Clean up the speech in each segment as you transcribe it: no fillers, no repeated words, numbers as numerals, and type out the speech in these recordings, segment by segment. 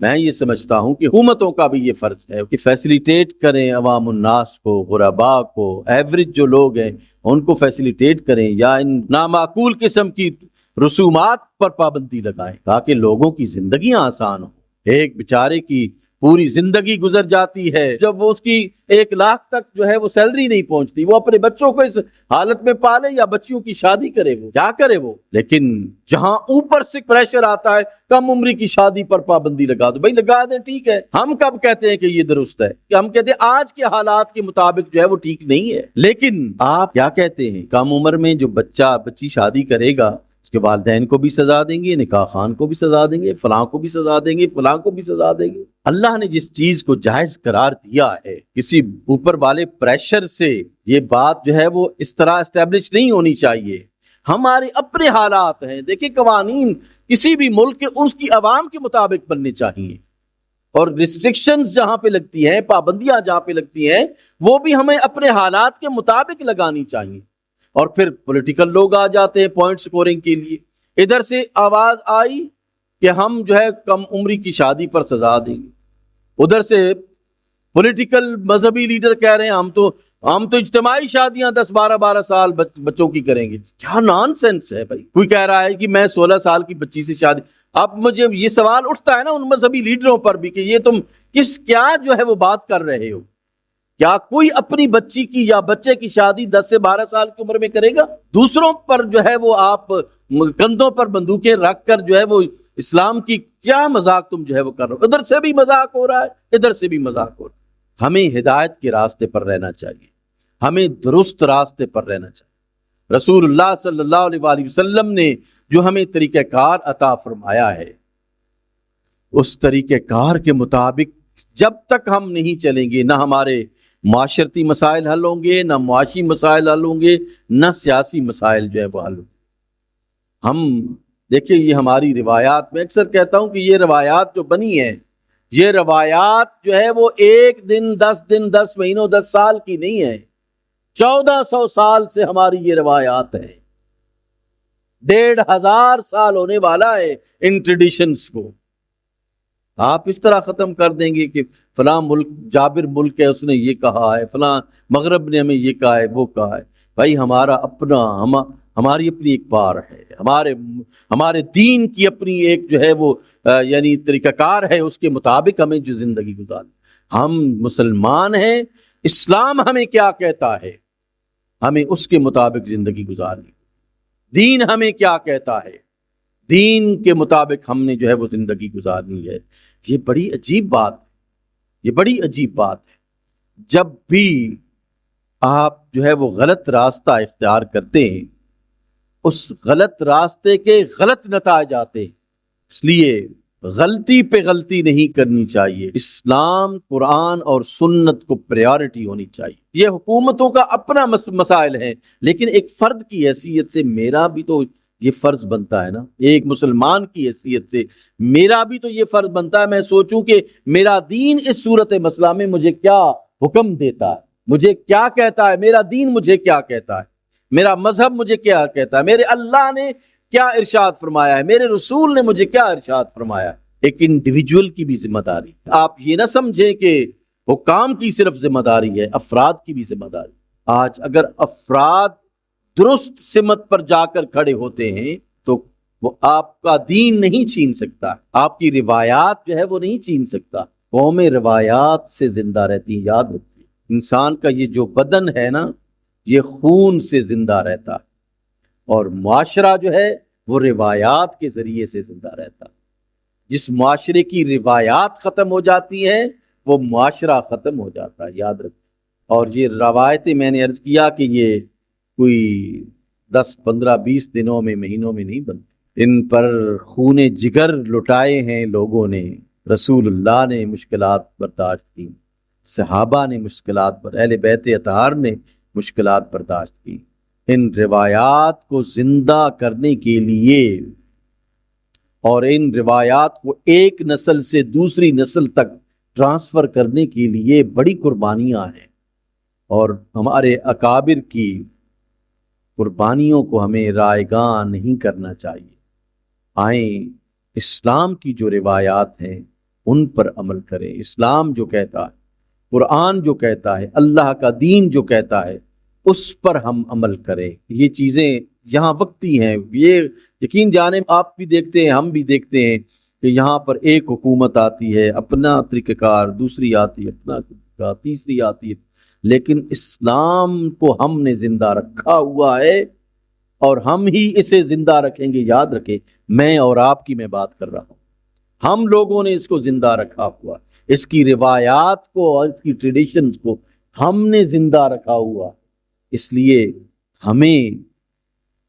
میں یہ سمجھتا ہوں کہ حکومتوں کا بھی یہ فرض ہے کہ فیسیلیٹیٹ کریں عوام الناس کو، غرباء کو، ایوریج جو لوگ ہیں ان کو فیسیلیٹیٹ کریں، یا ان نامعقول قسم کی رسومات پر پابندی لگائیں تاکہ لوگوں کی زندگیاں آسان ہوں۔ ایک بیچارے کی پوری زندگی گزر جاتی ہے جب وہ اس کی 1 لاکھ تک جو ہے وہ سیلری نہیں پہنچتی، وہ اپنے بچوں کو اس حالت میں پالے یا بچیوں کی شادی کرے، وہ کیا کرے وہ؟ لیکن جہاں اوپر سے پریشر آتا ہے کم عمری کی شادی پر پابندی لگا دو، بھائی لگا دیں ٹھیک ہے، ہم کب کہتے ہیں کہ یہ درست ہے؟ کہ ہم کہتے ہیں آج کے حالات کے مطابق جو ہے وہ ٹھیک نہیں ہے، لیکن آپ کیا کہتے ہیں کم عمر میں جو بچی شادی کرے گا اس کے والدین کو بھی سزا دیں گے، نکاح خان کو بھی سزا دیں گے، فلاں کو بھی سزا دیں گے، فلاں کو بھی سزا دیں گے۔ اللہ نے جس چیز کو جائز قرار دیا ہے، کسی اوپر والے پریشر سے یہ بات جو ہے وہ اس طرح اسٹیبلش نہیں ہونی چاہیے۔ ہمارے اپنے حالات ہیں، دیکھیں قوانین کسی بھی ملک کے اس کی عوام کے مطابق بننے چاہیے، اور ریسٹرکشنز جہاں پہ لگتی ہیں، پابندیاں جہاں پہ لگتی ہیں، وہ بھی ہمیں اپنے حالات کے مطابق لگانی چاہیے۔ اور پھر پولیٹیکل لوگ آ جاتے ہیں پوائنٹ سکورنگ کے لیے، ادھر سے آواز آئی کہ ہم جو ہے کم عمری کی شادی پر سزا دیں گے، ادھر سے پولیٹیکل مذہبی لیڈر کہہ رہے ہیں ہم تو اجتماعی شادیاں 10-12 سال بچوں کی کریں گے۔ کیا نان سینس ہے بھائی؟ کوئی کہہ رہا ہے کہ میں 16 سال کی بچی سے شادی۔ اب مجھے یہ سوال اٹھتا ہے نا ان مذہبی لیڈروں پر بھی کہ یہ تم کیا جو ہے وہ بات کر رہے ہو؟ کیا کوئی اپنی بچی کی یا بچے کی شادی 10 سے 12 سال کی عمر میں کرے گا؟ دوسروں پر جو ہے وہ آپ کندھوں پر بندوقیں رکھ کر جو ہے وہ اسلام کی کیا مذاق تم جو ہے وہ کر رہے ہو؟ ادھر سے بھی مذاق ہو رہا ہے، ادھر سے بھی مذاق ہو رہا ہے۔ ہمیں ہدایت کے راستے پر رہنا چاہیے، ہمیں درست راستے پر رہنا چاہیے۔ رسول اللہ صلی اللہ علیہ وآلہ وسلم نے جو ہمیں طریقہ کار عطا فرمایا ہے، اس طریقہ کار کے مطابق جب تک ہم نہیں چلیں گے، نہ ہمارے معاشرتی مسائل حل ہوں گے، نہ معاشی مسائل حل ہوں گے، نہ سیاسی مسائل جو ہے وہ حل ہوں گے۔ ہم دیکھیں یہ ہماری روایات، میں اکثر کہتا ہوں کہ یہ روایات جو بنی ہیں، یہ روایات جو ہے وہ 1 دن 10 مہینوں 10 سال کی نہیں ہے، 1400 سال سے ہماری یہ روایات ہیں۔ 1500 سال ہونے والا ہے ان ٹریڈیشنز کو۔ آپ اس طرح ختم کر دیں گے کہ فلاں ملک جابر ملک ہے، اس نے یہ کہا ہے، فلاں مغرب نے ہمیں یہ کہا ہے، وہ کہا ہے۔ بھائی ہماری اپنی ایک بار ہے، ہمارے دین کی اپنی ایک جو ہے وہ یعنی طریقہ کار ہے، اس کے مطابق ہمیں جو زندگی گزارنی۔ ہم مسلمان ہیں، اسلام ہمیں کیا کہتا ہے ہمیں اس کے مطابق زندگی گزارنی۔ دین ہمیں کیا کہتا ہے، دین کے مطابق ہم نے جو ہے وہ زندگی گزارنی ہے۔ یہ بڑی عجیب بات ہے، یہ بڑی عجیب بات ہے۔ جب بھی آپ جو ہے وہ غلط راستہ اختیار کرتے ہیں، اس غلط راستے کے غلط نتائج آتے ہیں، اس لیے غلطی پہ غلطی نہیں کرنی چاہیے۔ اسلام، قرآن اور سنت کو پریارٹی ہونی چاہیے۔ یہ حکومتوں کا اپنا مسائل ہے، لیکن ایک فرد کی حیثیت سے میرا بھی تو یہ فرض بنتا ہے نا، ایک مسلمان کی حیثیت سے میرا بھی تو یہ فرض بنتا ہے میں سوچوں کہ میرا دین اس صورت مسئلہ میں مجھے کیا حکم دیتا ہے، مجھے کیا کہتا ہے، میرا دین مجھے کیا کہتا ہے، میرا مذہب مجھے کیا کہتا ہے، میرے اللہ نے کیا ارشاد فرمایا ہے، میرے رسول نے مجھے کیا ارشاد فرمایا ہے۔ ایک انڈیویجول کی بھی ذمہ داری، آپ یہ نہ سمجھیں کہ حکام کی صرف ذمہ داری ہے، افراد کی بھی ذمہ داری۔ آج اگر افراد درست سمت پر جا کر کھڑے ہوتے ہیں تو وہ آپ کا دین نہیں چھین سکتا، آپ کی روایات جو ہے وہ نہیں چھین سکتا۔ قومیں روایات سے زندہ رہتی ہیں، یاد رکھیے۔ انسان کا یہ جو بدن ہے نا، یہ خون سے زندہ رہتا ہے، اور معاشرہ جو ہے وہ روایات کے ذریعے سے زندہ رہتا ہے۔ جس معاشرے کی روایات ختم ہو جاتی ہیں وہ معاشرہ ختم ہو جاتا ہے، یاد رکھیں۔ اور یہ روایتیں میں نے عرض کیا کہ یہ کوئی 10 15 20 دنوں میں، مہینوں میں نہیں بنتی، ان پر خون جگر لٹائے ہیں لوگوں نے۔ رسول اللہ نے مشکلات برداشت کی، صحابہ نے مشکلات پر، اہل بیت اطہار نے مشکلات برداشت کی۔ ان روایات کو زندہ کرنے کے لیے اور ان روایات کو ایک نسل سے دوسری نسل تک ٹرانسفر کرنے کے لیے بڑی قربانیاں ہیں، اور ہمارے اکابر کی قربانیوں کو ہمیں رائیگاں نہیں کرنا چاہیے۔ آئیں اسلام کی جو روایات ہیں ان پر عمل کریں۔ اسلام جو کہتا ہے، قرآن جو کہتا ہے، اللہ کا دین جو کہتا ہے، اس پر ہم عمل کریں۔ یہ چیزیں یہاں وقتی ہیں، یہ یقین جانے آپ بھی دیکھتے ہیں، ہم بھی دیکھتے ہیں کہ یہاں پر ایک حکومت آتی ہے اپنا طریقہ کار، دوسری آتی ہے اپنا طریقہ کار، تیسری آتی ہے، لیکن اسلام کو ہم نے زندہ رکھا ہوا ہے اور ہم ہی اسے زندہ رکھیں گے۔ یاد رکھیں، میں اور آپ کی میں بات کر رہا ہوں، ہم لوگوں نے اس کو زندہ رکھا ہوا، اس کی روایات کو اور اس کی ٹریڈیشنز کو ہم نے زندہ رکھا ہوا۔ اس لیے ہمیں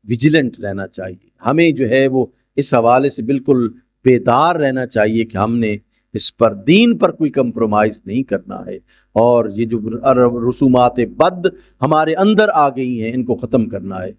ویجیلنٹ رہنا چاہیے، ہمیں جو ہے وہ اس حوالے سے بالکل بیدار رہنا چاہیے کہ ہم نے اس پر، دین پر کوئی کمپرومائز نہیں کرنا ہے، اور یہ جو رسومات بد ہمارے اندر آ گئی ہیں ان کو ختم کرنا ہے۔